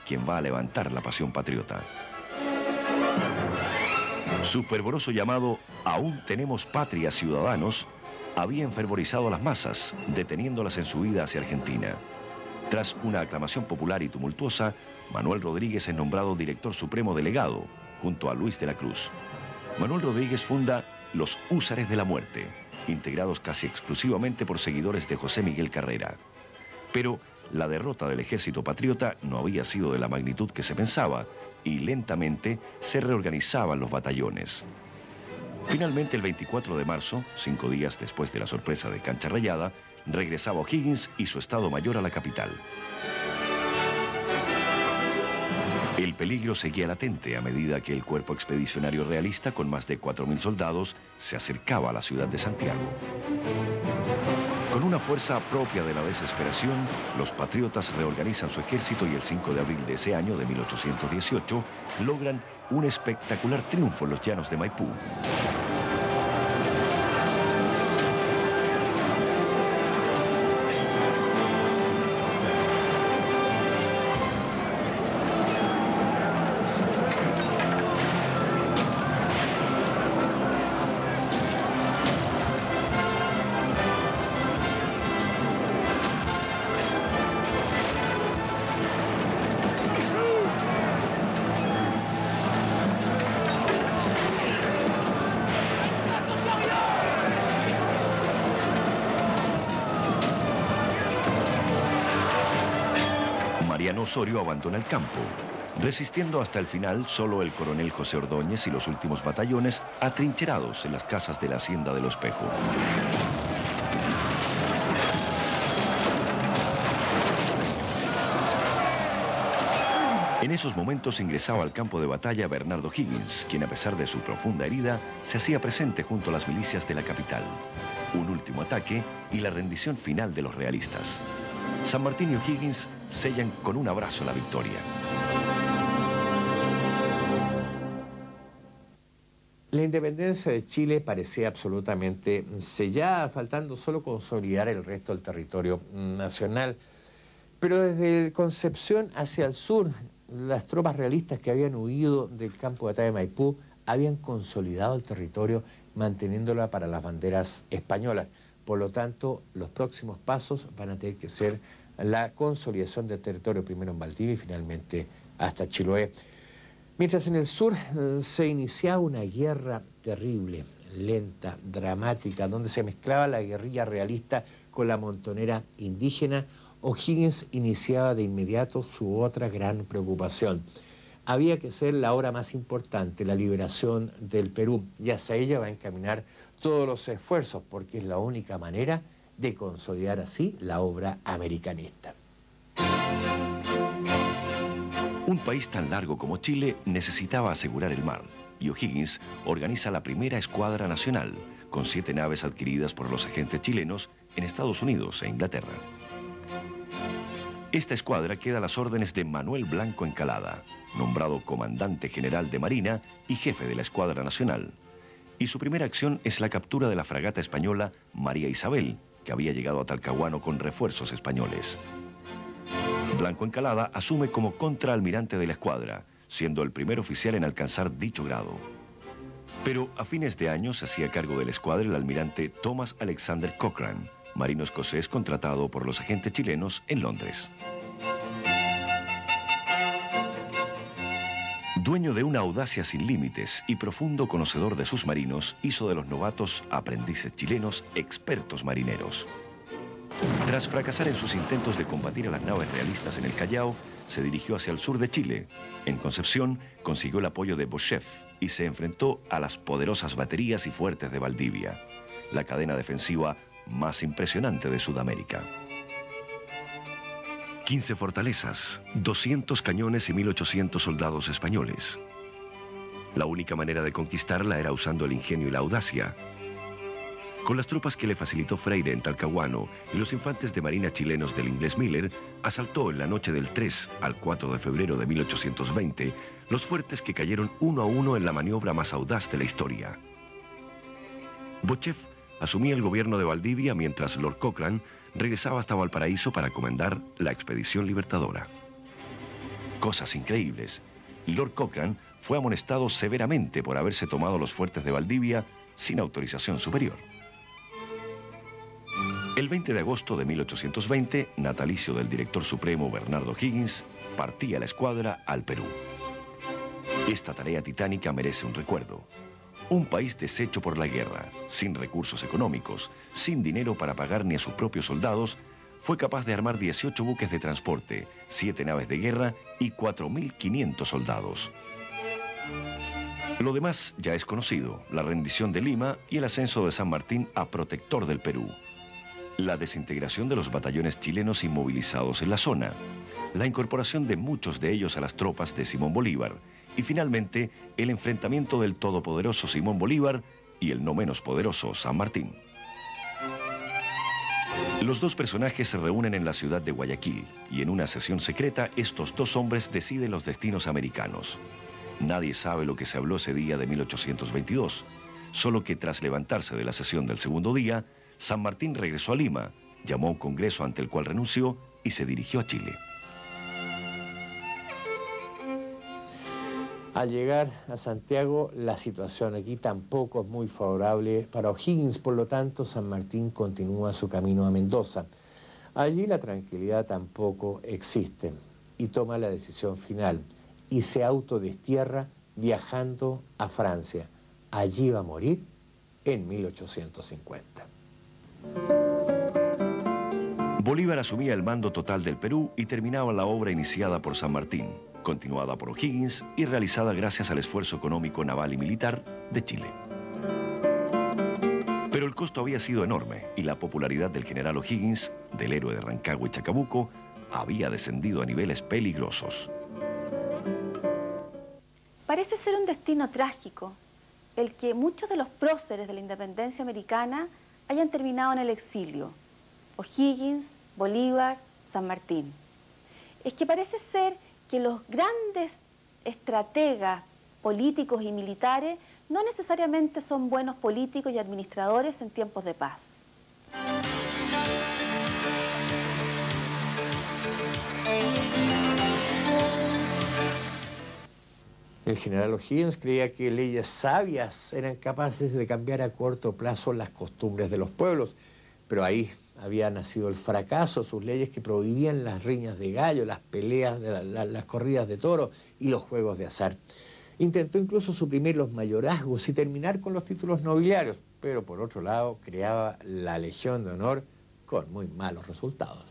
quien va a levantar la pasión patriota. Su fervoroso llamado "Aún tenemos patria, ciudadanos", había enfervorizado a las masas, deteniéndolas en su huida hacia Argentina. Tras una aclamación popular y tumultuosa, Manuel Rodríguez es nombrado director supremo delegado, junto a Luis de la Cruz. Manuel Rodríguez funda los Húsares de la Muerte, integrados casi exclusivamente por seguidores de José Miguel Carrera. Pero la derrota del ejército patriota no había sido de la magnitud que se pensaba y lentamente se reorganizaban los batallones. Finalmente, el 24 de marzo, 5 días después de la sorpresa de Cancha Rayada, regresaba O'Higgins y su Estado Mayor a la capital. El peligro seguía latente a medida que el cuerpo expedicionario realista, con más de 4.000 soldados, se acercaba a la ciudad de Santiago. Con una fuerza propia de la desesperación, los patriotas reorganizan su ejército y el 5 de abril de ese año, de 1818, logran un espectacular triunfo en los llanos de Maipú. Mariano Osorio abandona el campo, resistiendo hasta el final solo el coronel José Ordóñez y los últimos batallones atrincherados en las casas de la hacienda del Espejo. En esos momentos ingresaba al campo de batalla Bernardo Higgins, quien a pesar de su profunda herida se hacía presente junto a las milicias de la capital. Un último ataque y la rendición final de los realistas. San Martín y O'Higgins sellan con un abrazo la victoria. La independencia de Chile parecía absolutamente sellada, faltando solo consolidar el resto del territorio nacional. Pero desde Concepción hacia el sur, las tropas realistas que habían huido del campo de batalla de Maipú habían consolidado el territorio, manteniéndola para las banderas españolas. Por lo tanto, los próximos pasos van a tener que ser la consolidación del territorio, primero en Valdivia y finalmente hasta Chiloé. Mientras en el sur se iniciaba una guerra terrible, lenta, dramática, donde se mezclaba la guerrilla realista con la montonera indígena, O'Higgins iniciaba de inmediato su otra gran preocupación. Había que ser la obra más importante, la liberación del Perú, y hacia ella va a encaminar todos los esfuerzos, porque es la única manera de consolidar así la obra americanista. Un país tan largo como Chile necesitaba asegurar el mar, y O'Higgins organiza la primera escuadra nacional, con 7 naves adquiridas por los agentes chilenos en Estados Unidos e Inglaterra. Esta escuadra queda a las órdenes de Manuel Blanco Encalada, nombrado comandante general de Marina y jefe de la escuadra nacional. Y su primera acción es la captura de la fragata española María Isabel, que había llegado a Talcahuano con refuerzos españoles. Blanco Encalada asume como contraalmirante de la escuadra, siendo el primer oficial en alcanzar dicho grado. Pero a fines de año se hacía cargo de la escuadra el almirante Thomas Alexander Cochrane, marino escocés contratado por los agentes chilenos en Londres. Dueño de una audacia sin límites y profundo conocedor de sus marinos, hizo de los novatos aprendices chilenos expertos marineros. Tras fracasar en sus intentos de combatir a las naves realistas en el Callao, se dirigió hacia el sur de Chile. En Concepción consiguió el apoyo de Beauchef y se enfrentó a las poderosas baterías y fuertes de Valdivia, la cadena defensiva más impresionante de Sudamérica. 15 fortalezas, 200 cañones y 1.800 soldados españoles. La única manera de conquistarla era usando el ingenio y la audacia. Con las tropas que le facilitó Freire en Talcahuano y los infantes de marina chilenos del inglés Miller, asaltó en la noche del 3 al 4 de febrero de 1820 los fuertes que cayeron uno a uno en la maniobra más audaz de la historia. Beauchef asumía el gobierno de Valdivia mientras Lord Cochrane regresaba hasta Valparaíso para comandar la expedición libertadora. Cosas increíbles. Lord Cochrane fue amonestado severamente por haberse tomado los fuertes de Valdivia sin autorización superior. El 20 de agosto de 1820, natalicio del director supremo Bernardo Higgins, partía la escuadra al Perú. Esta tarea titánica merece un recuerdo. Un país deshecho por la guerra, sin recursos económicos, sin dinero para pagar ni a sus propios soldados, fue capaz de armar 18 buques de transporte, 7 naves de guerra y 4.500 soldados. Lo demás ya es conocido, la rendición de Lima y el ascenso de San Martín a protector del Perú. La desintegración de los batallones chilenos inmovilizados en la zona, la incorporación de muchos de ellos a las tropas de Simón Bolívar y finalmente el enfrentamiento del todopoderoso Simón Bolívar y el no menos poderoso San Martín. Los dos personajes se reúnen en la ciudad de Guayaquil y en una sesión secreta estos dos hombres deciden los destinos americanos. Nadie sabe lo que se habló ese día de 1822, solo que tras levantarse de la sesión del segundo día, San Martín regresó a Lima, llamó a un congreso ante el cual renunció y se dirigió a Chile. Al llegar a Santiago, la situación aquí tampoco es muy favorable para O'Higgins, por lo tanto, San Martín continúa su camino a Mendoza. Allí la tranquilidad tampoco existe y toma la decisión final y se autodestierra viajando a Francia. Allí va a morir en 1850. Bolívar asumía el mando total del Perú y terminaba la obra iniciada por San Martín, continuada por O'Higgins y realizada gracias al esfuerzo económico naval y militar de Chile. Pero el costo había sido enorme y la popularidad del general O'Higgins, del héroe de Rancagua y Chacabuco, había descendido a niveles peligrosos. Parece ser un destino trágico el que muchos de los próceres de la independencia americana hayan terminado en el exilio. O'Higgins, Bolívar, San Martín. Es que parece ser que los grandes estrategas políticos y militares no necesariamente son buenos políticos y administradores en tiempos de paz. El general O'Higgins creía que leyes sabias eran capaces de cambiar a corto plazo las costumbres de los pueblos, pero ahí había nacido el fracaso, sus leyes que prohibían las riñas de gallo, las peleas, las corridas de toro y los juegos de azar. Intentó incluso suprimir los mayorazgos y terminar con los títulos nobiliarios, pero por otro lado creaba la Legión de Honor con muy malos resultados.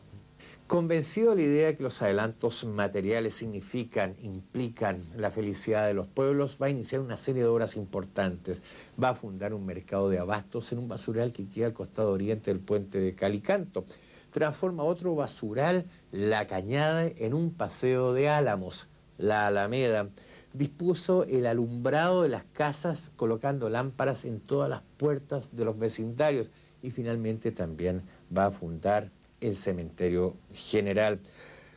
Convencido de la idea que los adelantos materiales implican la felicidad de los pueblos, va a iniciar una serie de obras importantes. Va a fundar un mercado de abastos en un basural que queda al costado oriente del puente de Calicanto. Transforma otro basural, La Cañada, en un paseo de álamos, la Alameda. Dispuso el alumbrado de las casas colocando lámparas en todas las puertas de los vecindarios y finalmente también va a fundar el cementerio general.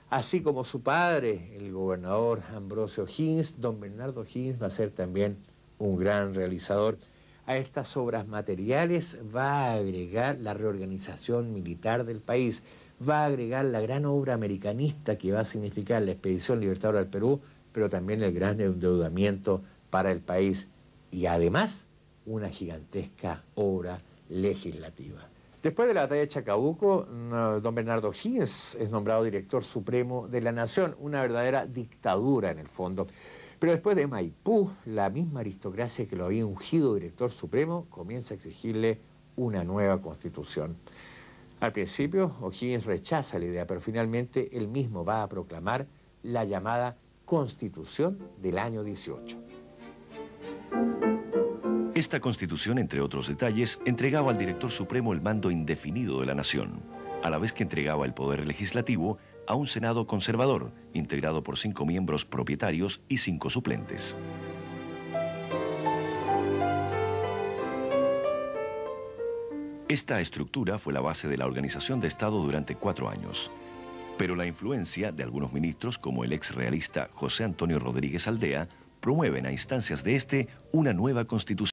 Así como su padre, el gobernador Ambrosio O'Higgins, don Bernardo O'Higgins va a ser también un gran realizador. A estas obras materiales va a agregar la reorganización militar del país, va a agregar la gran obra americanista que va a significar la Expedición Libertadora del Perú, pero también el gran endeudamiento para el país y además una gigantesca obra legislativa. Después de la batalla de Chacabuco, don Bernardo O'Higgins es nombrado director supremo de la nación, una verdadera dictadura en el fondo. Pero después de Maipú, la misma aristocracia que lo había ungido director supremo comienza a exigirle una nueva constitución. Al principio, O'Higgins rechaza la idea, pero finalmente él mismo va a proclamar la llamada Constitución del año 18. Esta constitución, entre otros detalles, entregaba al director supremo el mando indefinido de la nación, a la vez que entregaba el poder legislativo a un Senado conservador, integrado por 5 miembros propietarios y 5 suplentes. Esta estructura fue la base de la organización de Estado durante 4 años. Pero la influencia de algunos ministros, como el ex realista José Antonio Rodríguez Aldea, promueven a instancias de este una nueva constitución.